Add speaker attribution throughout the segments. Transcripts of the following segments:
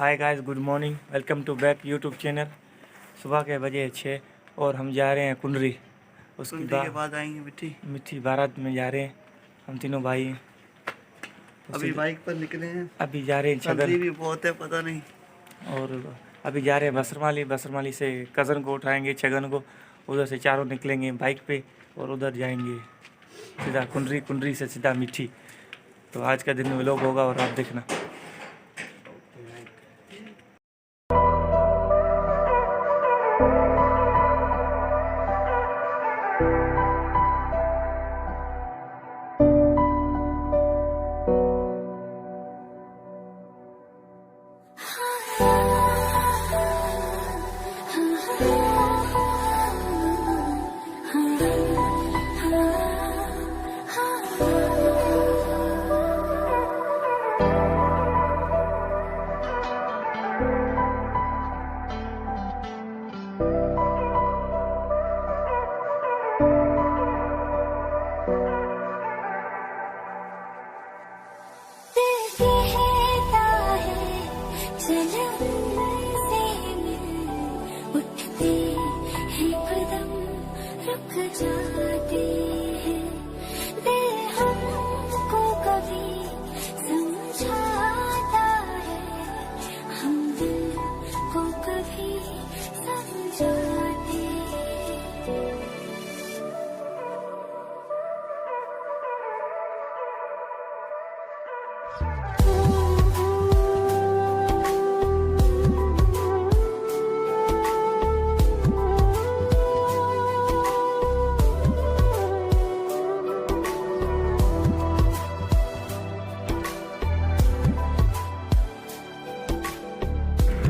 Speaker 1: Hi guys, good morning, welcome to back YouTube channel. सुबह के बजे 6 और हम जा रहे हैं कुंडरी। उसके बाद आएंगे मिठी बारात में जा रहे हैं हम तीनों भाई।
Speaker 2: अभी बाइक पर निकले हैं,
Speaker 1: अभी जा रहे हैं
Speaker 2: छगन भी बहुत है पता नहीं।
Speaker 1: और अभी जा रहे हैं बसरमाली से कज़न को उठाएंगे, छगन को। उधर से चारों निकलेंगे बाइक पे और उधर जाएंगे सीधा कुंडरी से सीधा मिठी। तो आज का दिन व्लॉग होगा और आप देखना।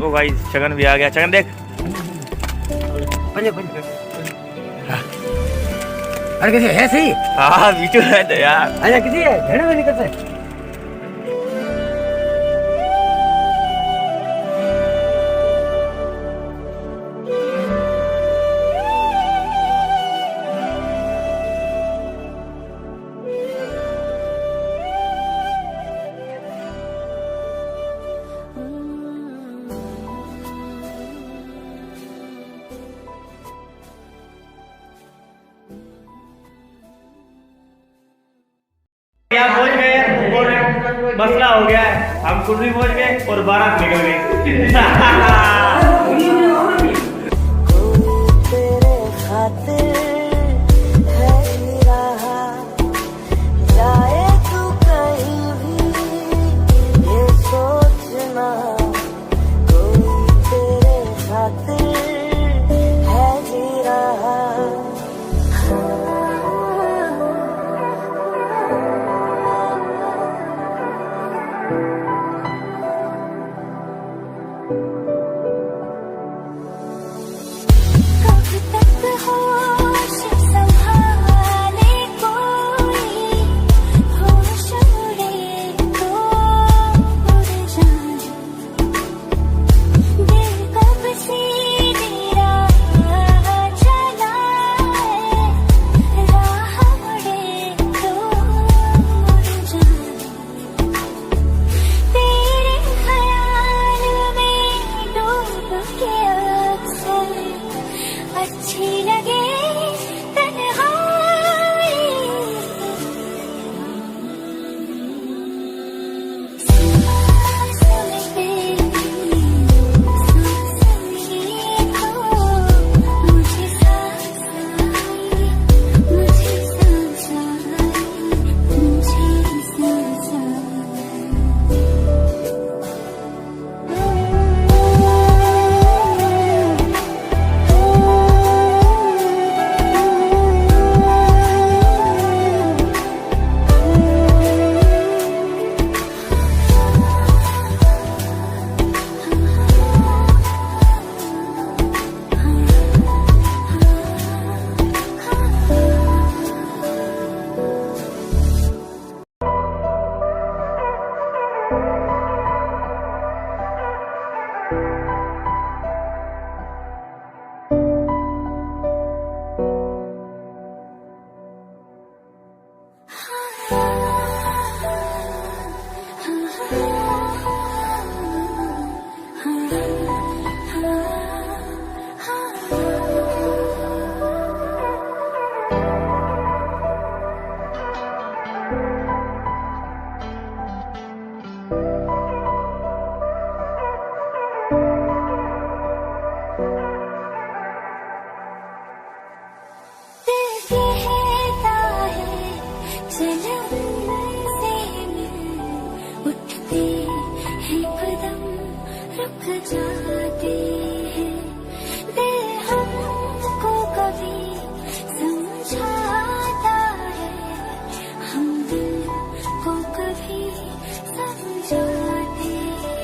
Speaker 1: ओ भाई छगन भी आ गया। छगन देख
Speaker 3: अरे कैसे है सही?
Speaker 1: हाँ वीडियो है तो यार।
Speaker 3: अच्छा किसी है झड़े में निकलते हैं।
Speaker 1: पहुंच गए और मसला हो गया है। हम कुंडली पहुंच गए और बारात निकल गई।
Speaker 4: रुक जाते हैं, दिल हमको कभी समझाता है, हम दिल को कभी समझाते हैं।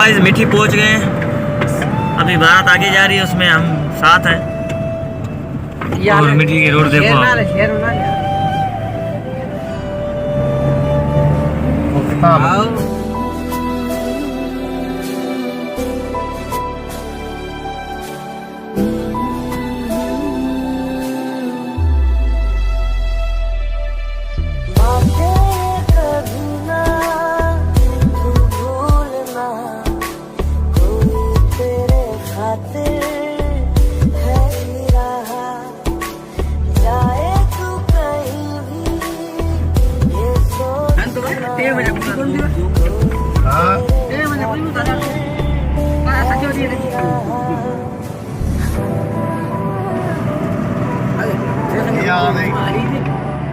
Speaker 1: गाइस मीठी पहुंच गए हैं, अभी बारात आगे जा रही है, उसमें हम साथ हैं। और मीठी की रोड देखो आप।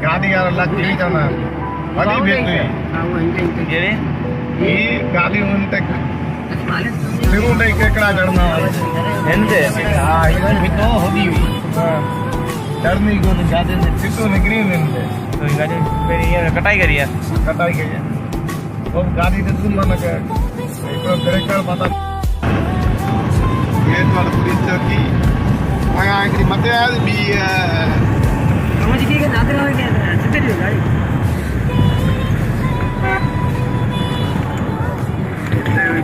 Speaker 5: गाड़ी लग बड़ी बेटी ಈ ಗಾಡಿ ಉಂಟೆ ತಿರುವುಂಟೆ ಕೇಕड़ा चढ़ना ಎಂದೆ ಇದನ್ನು ಬಿಟ್ಟು ಹೋಗಿವಿ चढ़ने को तो जाते थे सिद्धू निकली निकले तो गाड़ी फिर ये कटाई करी है वो गाड़ी से तुम ना के एक ब्रेकर पता ये तो पुलिस चौकी आया कि मत यार भी समझ के जाते रहो क्या सिद्धू गाड़ी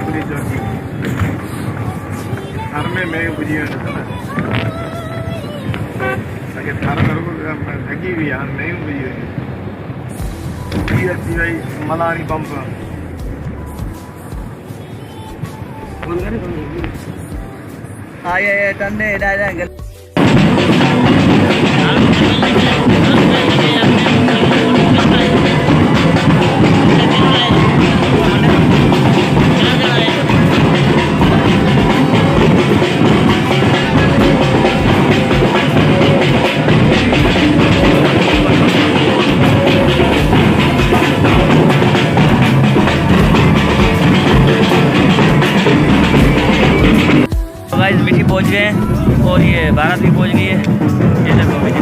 Speaker 5: पुलिस चौकी घर में मैं बुझिए अगर थार लगी हुई यार नहीं हुई है मलानी पंप आया टंडे डायरेक्ट मीठी पहुंच गए हैं और ये बारात भी पहुंच गई है। ये देखो मीठी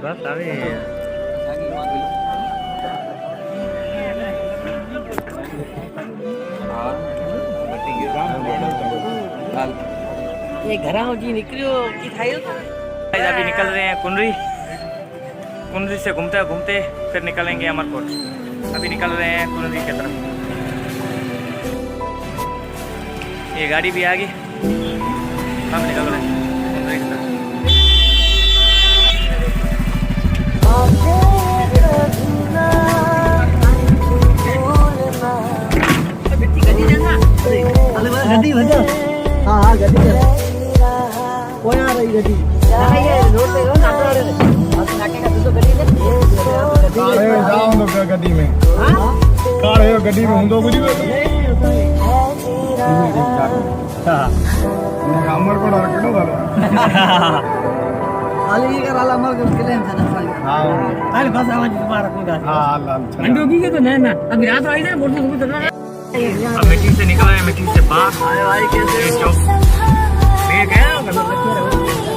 Speaker 5: बस अभी
Speaker 3: ये घरा जी निकलियो की थायो
Speaker 1: गाइस अभी निकल रहे हैं कुंडरी से घूमते घूमते फिर निकलेंगे अमरकोट। अभी निकल रहे हैं कुंडरी की तरफ। ये गाड़ी भी आ गई, हम निकल रहे हैं कुंडरी की तरफ।
Speaker 3: गड्डी भजा हाँ गड्डी कौन आ रही गड्डी ये रोड पे हो ना नाके का तो गड्डी
Speaker 5: काढ़े जाओ तो गड्डी में
Speaker 3: हां
Speaker 5: काढ़े गड्डी में हुंदो कुछ हां अमरकोट रखनो वाला
Speaker 3: आली कर आला अमरकोट के लेन था
Speaker 5: हां
Speaker 3: आले बस आवाज तुम्हारा कोई गाड़ी
Speaker 5: हां अल्लाह
Speaker 3: अंडो की के तो ना अभी रात आई ना मोटर को चलना
Speaker 1: अब मिट्टी से निकल रहे हैं, मिट्टी से बाहर
Speaker 3: आए भाई कैसे
Speaker 1: जो ठीक है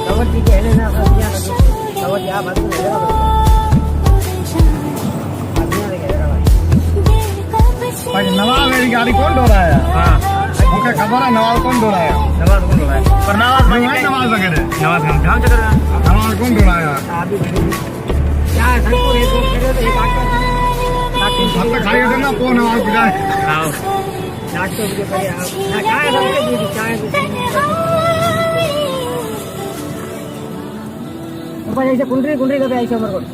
Speaker 3: कवर की है ना दिया कवर या बात में लगा
Speaker 5: भाई नवाज मेरी गाड़ी कौन ढोलाया
Speaker 1: हाँ
Speaker 5: मुझे खबर है नवाज कौन ढोलाया
Speaker 1: नवाज कौन है पर नवाज
Speaker 5: नहीं है नवाज वगैरह
Speaker 1: नवाज हम कहाँ चल रहे हैं?
Speaker 5: नवाज कौन ढोलाया
Speaker 3: क्या सबको एक करे तो एक आटा
Speaker 5: हम तो खाएगा देना को नवाज बुझाए
Speaker 1: आओ
Speaker 3: नाश्ते के करे ना चाय सबके दी चाय ऊपर ऐसे कुंडरी का ऐसे अमरकोट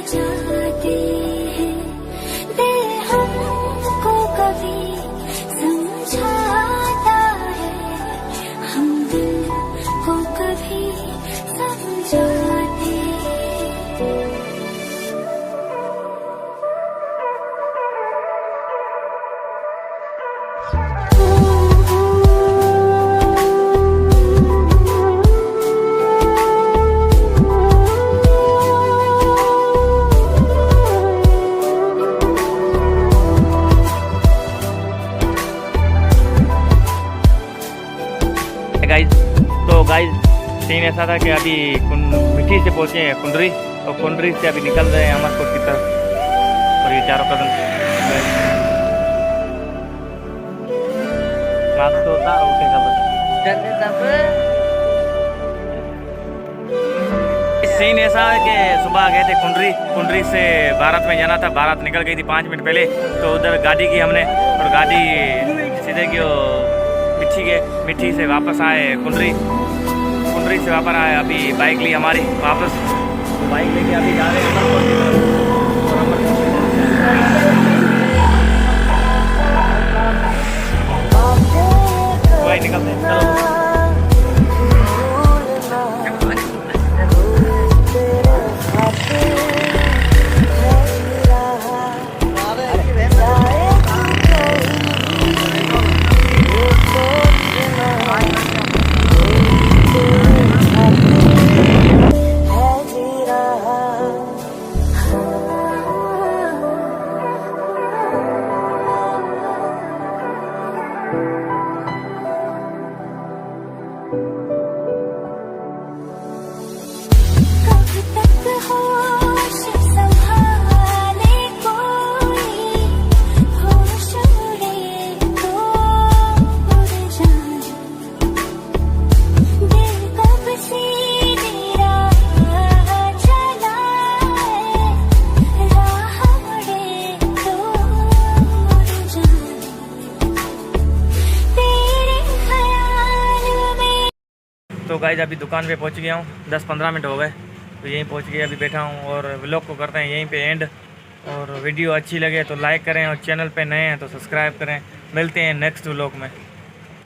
Speaker 4: जाते हैं दिल हमको कभी समझाता है, हम दिल को कभी समझाते हैं।
Speaker 1: गाइस सीन ऐसा था कि अभी मिट्टी से पहुंचे हैं कुंडरी, और कुंडरी से अभी निकल रहे हैं अमरकोट की तरफ। और ये चारों कदम तो था सीन ऐसा है कि सुबह गए थे कुंडरी से बारात में जाना था। बारात निकल गई थी 5 मिनट पहले, तो उधर गाड़ी की हमने, और गाड़ी सीधे की मिट्टी से वापस आए कुंडरी से वापस आए। अभी बाइक ली हमारी वापस, तो बाइक लेके अभी जा रहे हैं अमरकोट की तरफ। भाई निकलते हैं, चलो।
Speaker 4: Thank you.
Speaker 1: तो गाइस अभी दुकान पे पहुंच गया हूँ, 10-15 मिनट हो गए तो यहीं पहुंच गए, अभी बैठा हूँ और व्लॉग को करते हैं यहीं पे एंड। और वीडियो अच्छी लगे तो लाइक करें और चैनल पे नए हैं तो सब्सक्राइब करें। मिलते हैं नेक्स्ट व्लॉग में।